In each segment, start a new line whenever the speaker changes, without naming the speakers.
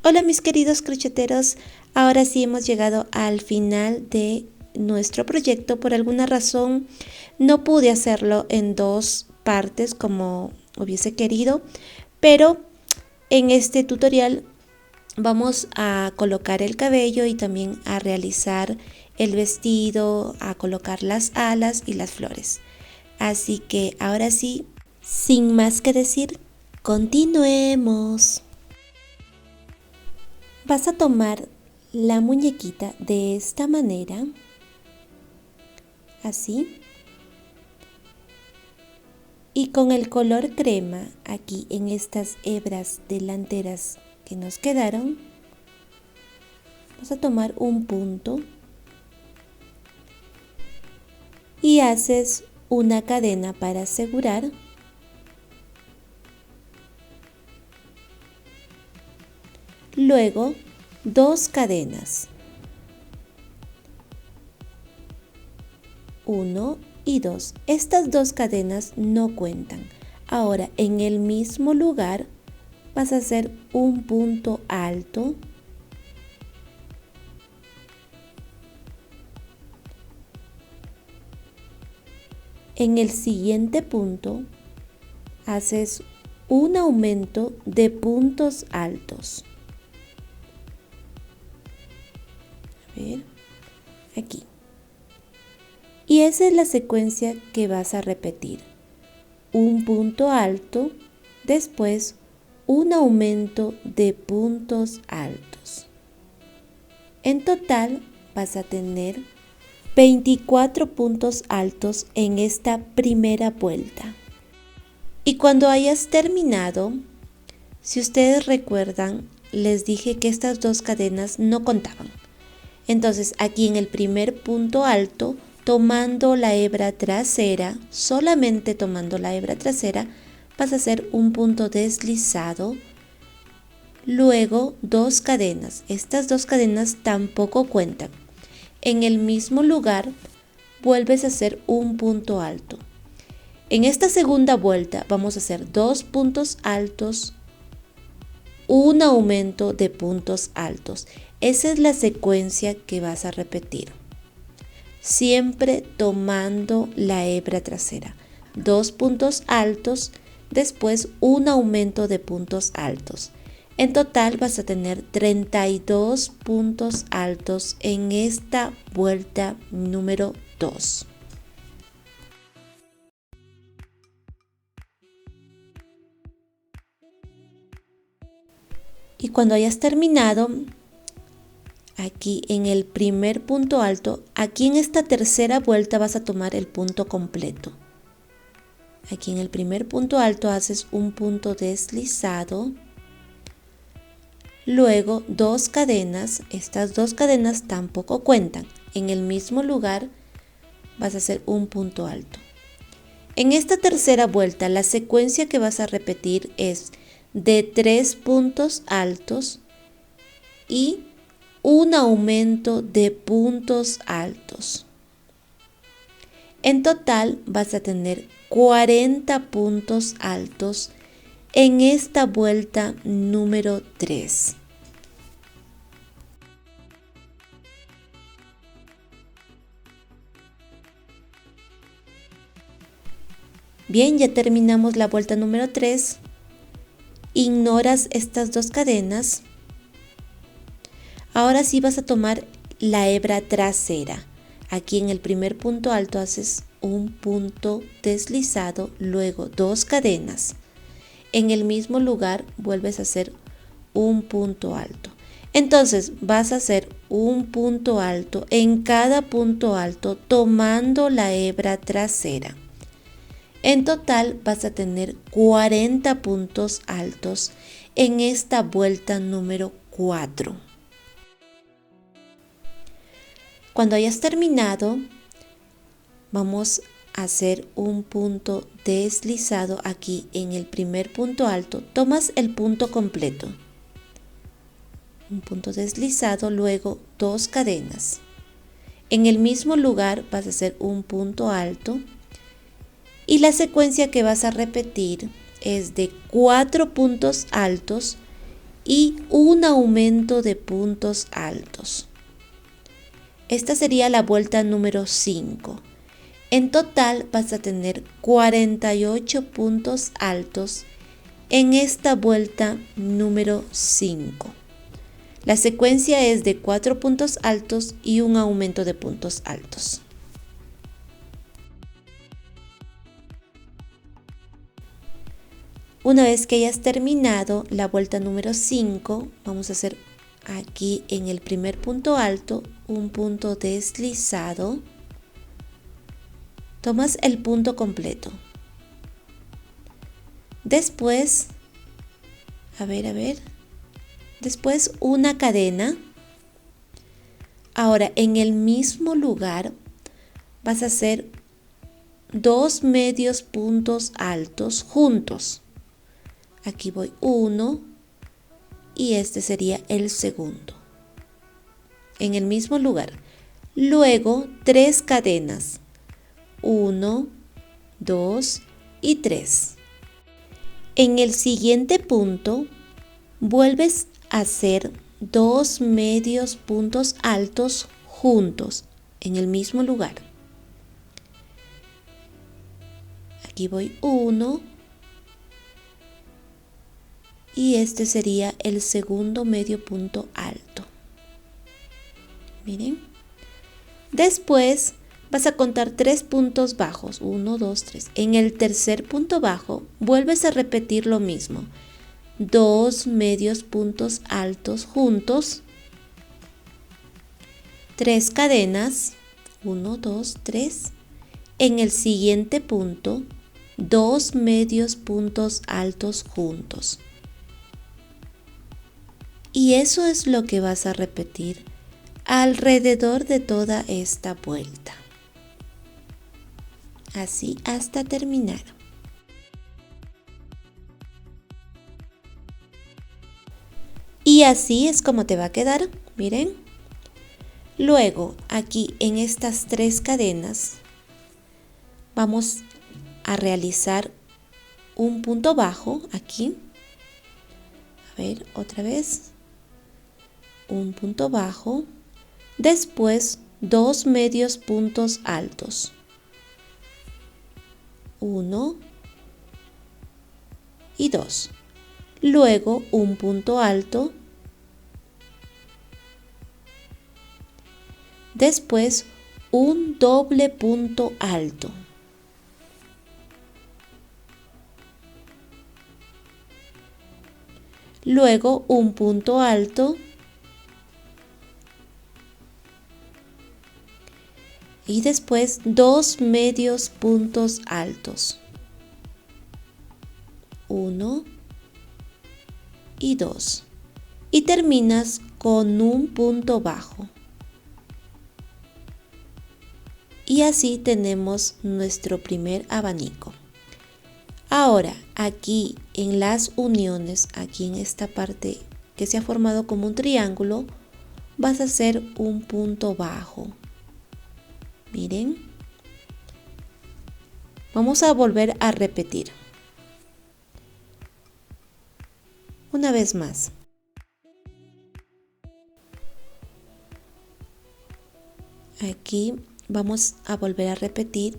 Hola mis queridos crocheteros, ahora sí hemos llegado al final de nuestro proyecto. Por alguna razón no pude hacerlo en dos partes como hubiese querido, pero en este tutorial vamos a colocar el cabello y también a realizar el vestido, a colocar las alas y las flores. Así que ahora sí, sin más que decir, continuemos. Vas a tomar la muñequita de esta manera, así, y con el color crema aquí en estas hebras delanteras que nos quedaron, vas a tomar un punto y haces una cadena para asegurar. Luego, dos cadenas, 1 y 2. Estas dos cadenas no cuentan. Ahora, en el mismo lugar vas a hacer un punto alto, en el siguiente punto haces un aumento de puntos altos. A ver, aquí. Y esa es la secuencia que vas a repetir. Un punto alto, después un aumento de puntos altos. En total vas a tener 24 puntos altos en esta primera vuelta. Y cuando hayas terminado, si ustedes recuerdan, les dije que estas dos cadenas no contaban. Entonces aquí en el primer punto alto, tomando la hebra trasera, solamente tomando la hebra trasera, vas a hacer un punto deslizado, luego dos cadenas. Estas dos cadenas tampoco cuentan. En el mismo lugar vuelves a hacer un punto alto. En esta segunda vuelta vamos a hacer dos puntos altos, un aumento de puntos altos. Esa es la secuencia que vas a repetir. Siempre tomando la hebra trasera. Dos puntos altos, después un aumento de puntos altos. En total vas a tener 32 puntos altos en esta vuelta número 2. Y cuando hayas terminado, aquí en el primer punto alto, aquí en esta tercera vuelta vas a tomar el punto completo. Aquí en el primer punto alto haces un punto deslizado, luego dos cadenas. Estas dos cadenas tampoco cuentan. En el mismo lugar vas a hacer un punto alto. En esta tercera vuelta la secuencia que vas a repetir es de 3 puntos altos y un aumento de puntos altos. En total vas a tener 40 puntos altos en esta vuelta número 3. Bien, ya terminamos la vuelta número 3. Ignoras estas dos cadenas. Ahora sí vas a tomar la hebra trasera. Aquí en el primer punto alto haces un punto deslizado, luego dos cadenas. En el mismo lugar vuelves a hacer un punto alto. Entonces vas a hacer un punto alto en cada punto alto tomando la hebra trasera. En total vas a tener 40 puntos altos en esta vuelta número 4. Cuando hayas terminado, vamos a hacer un punto deslizado aquí en el primer punto alto. Tomas el punto completo. Un punto deslizado, luego dos cadenas. En el mismo lugar vas a hacer un punto alto. Y la secuencia que vas a repetir es de 4 puntos altos y un aumento de puntos altos. Esta sería la vuelta número 5. En total vas a tener 48 puntos altos en esta vuelta número 5. La secuencia es de 4 puntos altos y un aumento de puntos altos. Una vez que hayas terminado la vuelta número 5, vamos a hacer aquí en el primer punto alto un punto deslizado. Tomas el punto completo. Después, después una cadena. Ahora en el mismo lugar vas a hacer 2 medios puntos altos juntos. Aquí voy 1 y este sería el segundo. En el mismo lugar. Luego 3 cadenas. 1, 2 y 3. En el siguiente punto vuelves a hacer 2 medios puntos altos juntos en el mismo lugar. Aquí voy 1 y este sería el segundo medio punto alto. Miren. Después vas a contar 3 puntos bajos, 1, 2, 3. En el tercer punto bajo vuelves a repetir lo mismo. 2 medios puntos altos juntos. 3 cadenas, 1, 2, 3. En el siguiente punto, 2 medios puntos altos juntos. Y eso es lo que vas a repetir alrededor de toda esta vuelta. Así hasta terminar. Y así es como te va a quedar, miren. Luego, aquí en estas 3 cadenas, vamos a realizar un punto bajo aquí. A ver, otra vez. Un punto bajo, después 2 medios puntos altos, 1 y 2, luego un punto alto, después un doble punto alto, luego un punto alto y después 2 medios puntos altos, 1 y 2, y terminas con un punto bajo. Y así tenemos nuestro primer abanico. Ahora aquí en las uniones, aquí en esta parte que se ha formado como un triángulo, vas a hacer un punto bajo. Miren, vamos a volver a repetir. Una vez más. Aquí vamos a volver a repetir.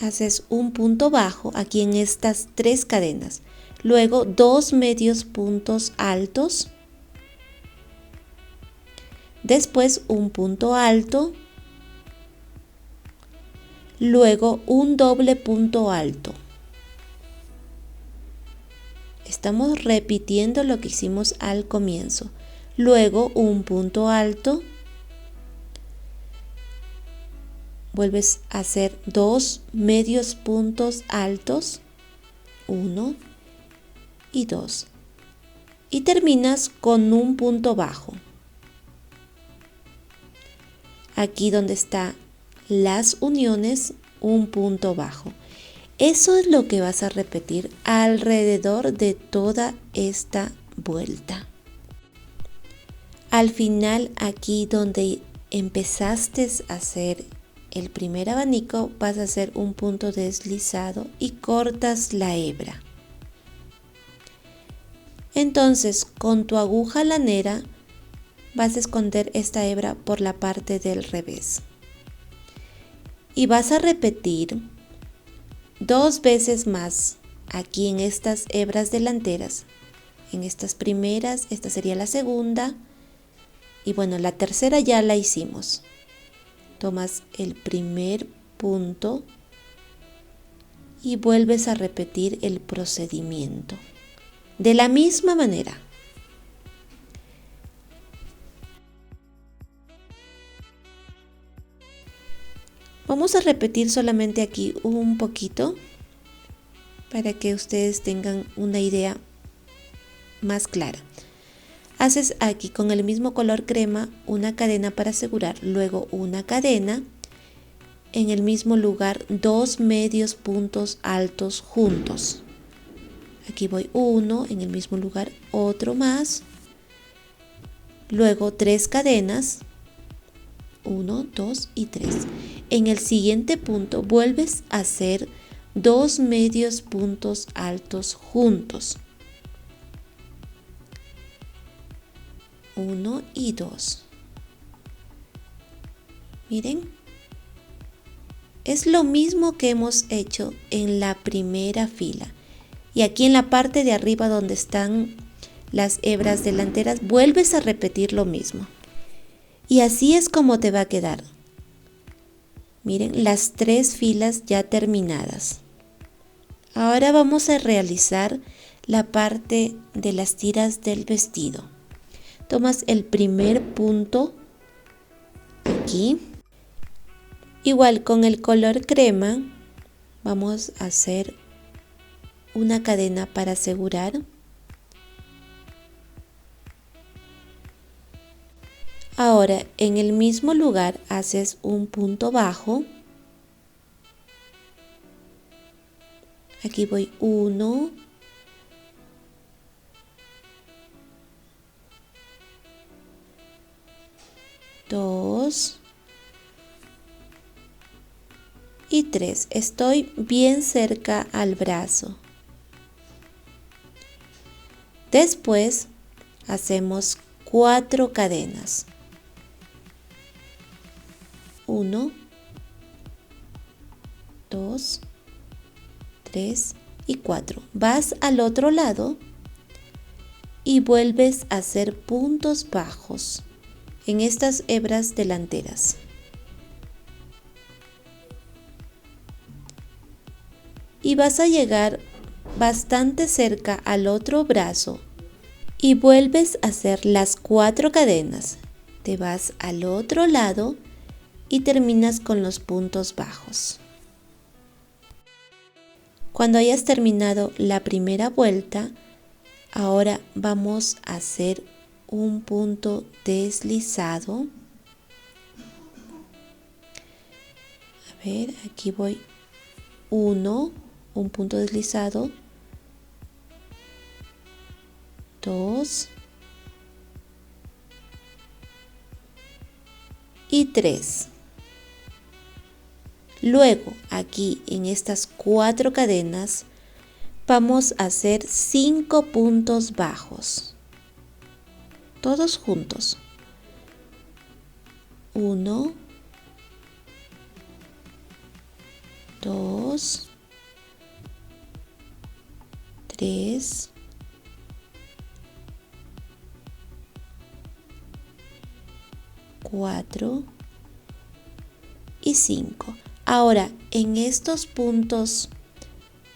Haces un punto bajo aquí en estas 3 cadenas. Luego 2 medios puntos altos. Después un punto alto, luego un doble punto alto. Estamos repitiendo lo que hicimos al comienzo. Luego un punto alto, vuelves a hacer 2 medios puntos altos, 1 y 2. Y terminas con un punto bajo. Aquí donde está las uniones, un punto bajo. Eso es lo que vas a repetir alrededor de toda esta vuelta. Al final, aquí donde empezaste a hacer el primer abanico, vas a hacer un punto deslizado y cortas la hebra. Entonces, con tu aguja lanera vas a esconder esta hebra por la parte del revés. Y vas a repetir 2 veces más aquí en estas hebras delanteras. En estas primeras, esta sería la segunda. Y bueno, la tercera ya la hicimos. Tomas el primer punto y vuelves a repetir el procedimiento. De la misma manera. Vamos a repetir solamente aquí un poquito para que ustedes tengan una idea más clara. Haces aquí con el mismo color crema una cadena para asegurar, luego una cadena, en el mismo lugar 2 medios puntos altos juntos. Aquí voy 1, en el mismo lugar otro más, luego 3 cadenas, 1, 2 y 3. En el siguiente punto vuelves a hacer 2 medios puntos altos juntos. 1 y 2. Miren, es lo mismo que hemos hecho en la primera fila. Y aquí en la parte de arriba donde están las hebras delanteras, vuelves a repetir lo mismo. Y así es como te va a quedar. Miren, las 3 filas ya terminadas. Ahora vamos a realizar la parte de las tiras del vestido. Tomas el primer punto aquí. Igual con el color crema vamos a hacer una cadena para asegurar. Ahora en el mismo lugar haces un punto bajo. Aquí voy 1, 2 y 3. Estoy bien cerca al brazo. Después hacemos 4 cadenas. 1, 2, 3 y 4. Vas al otro lado y vuelves a hacer puntos bajos en estas hebras delanteras. Y vas a llegar bastante cerca al otro brazo y vuelves a hacer las 4 cadenas. Te vas al otro lado y terminas con los puntos bajos. Cuando hayas terminado la primera vuelta, ahora vamos a hacer un punto deslizado. A ver, aquí voy 1, un punto deslizado, 2 y 3. Luego aquí en estas 4 cadenas vamos a hacer 5 puntos bajos, todos juntos. 1, 2, 3, 4 y 5. Ahora, en estos puntos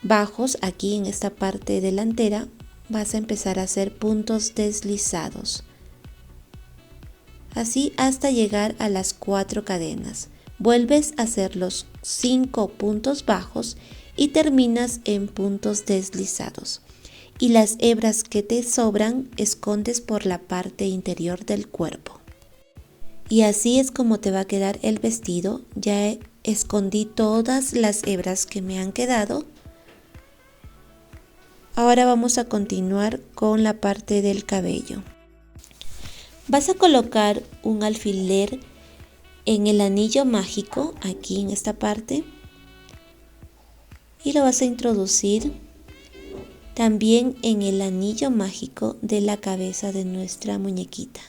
bajos, aquí en esta parte delantera, vas a empezar a hacer puntos deslizados. Así hasta llegar a las 4 cadenas. Vuelves a hacer los 5 puntos bajos y terminas en puntos deslizados. Y las hebras que te sobran escondes por la parte interior del cuerpo. Y así es como te va a quedar el vestido. Ya escondí todas las hebras que me han quedado. Ahora vamos a continuar con la parte del cabello. Vas a colocar un alfiler en el anillo mágico, aquí en esta parte, y lo vas a introducir también en el anillo mágico de la cabeza de nuestra muñequita,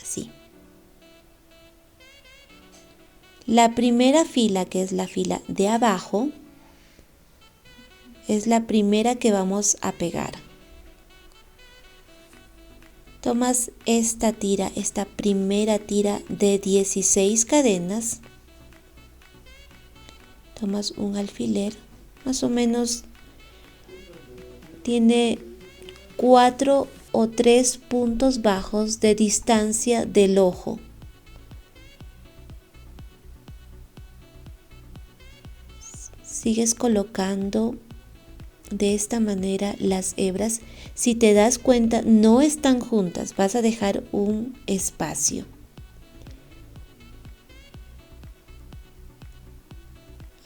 así. La primera fila, que es la fila de abajo, es la primera que vamos a pegar. Tomas esta tira, esta primera tira de 16 cadenas. Tomas un alfiler, más o menos tiene 4 o 3 puntos bajos de distancia del ojo. Sigues colocando de esta manera las hebras. Si te das cuenta, no están juntas, vas a dejar un espacio.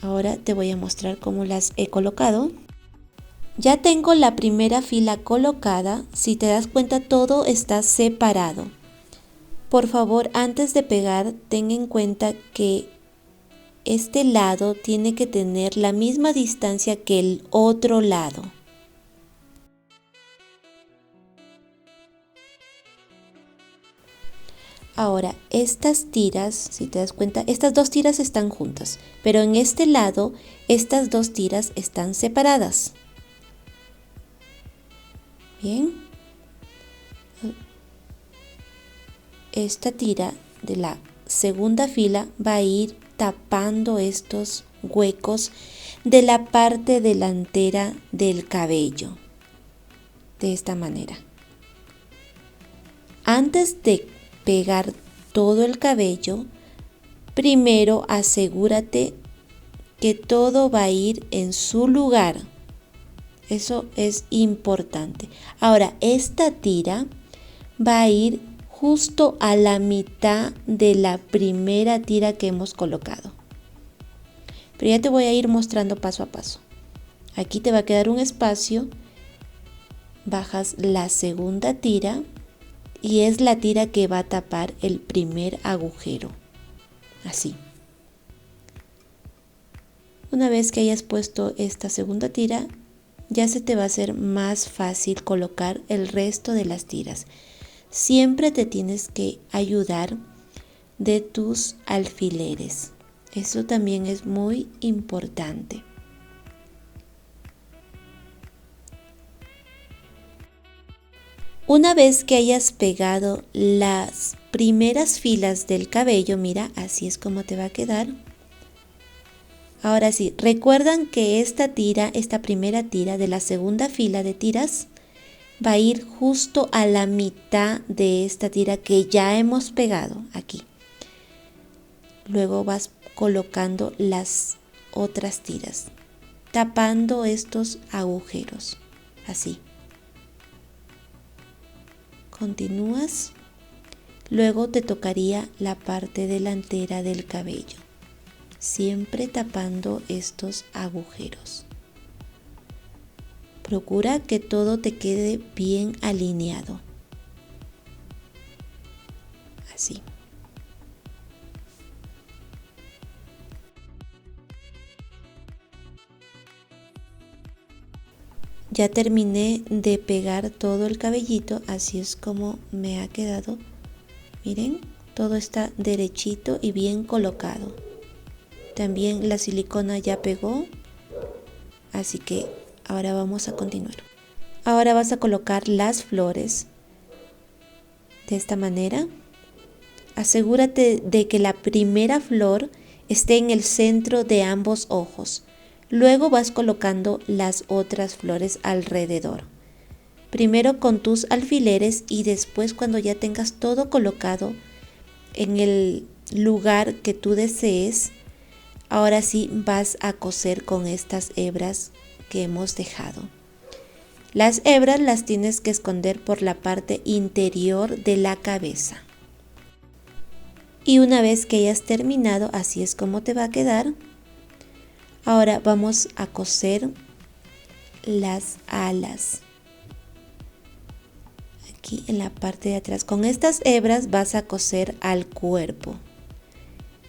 Ahora te voy a mostrar cómo las he colocado. Ya tengo la primera fila colocada. Si te das cuenta, todo está separado. Por favor, antes de pegar, ten en cuenta que este lado tiene que tener la misma distancia que el otro lado. Ahora, estas tiras, si te das cuenta, estas dos tiras están juntas, pero en este lado, estas dos tiras están separadas. Bien. Esta tira de la segunda fila va a ir tapando estos huecos de la parte delantera del cabello, de esta manera. Antes de pegar todo el cabello, primero asegúrate que todo va a ir en su lugar. Eso es importante. Ahora, esta tira va a ir justo a la mitad de la primera tira que hemos colocado. Pero ya te voy a ir mostrando paso a paso. Aquí te va a quedar un espacio, bajas la segunda tira y es la tira que va a tapar el primer agujero. Así. Una vez que hayas puesto esta segunda tira, ya se te va a hacer más fácil colocar el resto de las tiras. Siempre te tienes que ayudar de tus alfileres. Eso también es muy importante. Una vez que hayas pegado las primeras filas del cabello, mira, así es como te va a quedar. Ahora sí, recuerdan que esta primera tira de la segunda fila de tiras, va a ir justo a la mitad de esta tira que ya hemos pegado aquí. Luego vas colocando las otras tiras, tapando estos agujeros, así. Continúas. Luego te tocaría la parte delantera del cabello, siempre tapando estos agujeros. Procura que todo te quede bien alineado. Así. Ya terminé de pegar todo el cabellito, así es como me ha quedado. Miren, todo está derechito y bien colocado. También la silicona ya pegó, así que ahora vamos a continuar. Ahora vas a colocar las flores de esta manera. Asegúrate de que la primera flor esté en el centro de ambos ojos. Luego vas colocando las otras flores alrededor. Primero con tus alfileres y después, cuando ya tengas todo colocado en el lugar que tú desees, ahora sí vas a coser con estas hebras que hemos dejado. Las hebras las tienes que esconder por la parte interior de la cabeza. Y una vez que hayas terminado, así es como te va a quedar. Ahora vamos a coser las alas. Aquí en la parte de atrás. Con estas hebras vas a coser al cuerpo.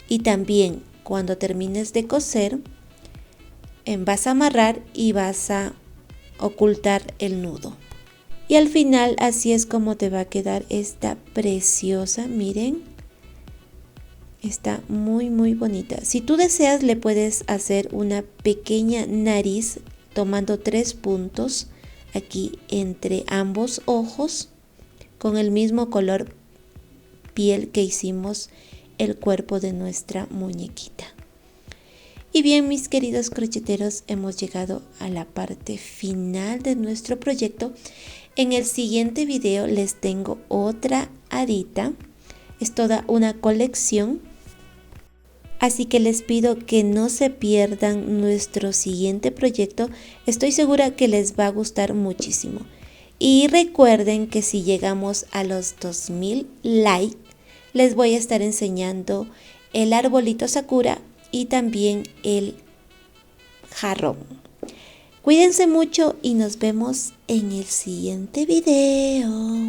Y también cuando termines de coser, vas a amarrar y vas a ocultar el nudo. Y al final así es como te va a quedar esta preciosa, miren. Está muy bonita. Si tú deseas le puedes hacer una pequeña nariz tomando 3 puntos aquí entre ambos ojos con el mismo color piel que hicimos el cuerpo de nuestra muñequita. Y bien, mis queridos crocheteros, hemos llegado a la parte final de nuestro proyecto. En el siguiente video les tengo otra hadita. Es toda una colección. Así que les pido que no se pierdan nuestro siguiente proyecto. Estoy segura que les va a gustar muchísimo. Y recuerden que si llegamos a los 2000 likes, les voy a estar enseñando el arbolito Sakura y también el jarrón. Cuídense mucho y nos vemos en el siguiente video.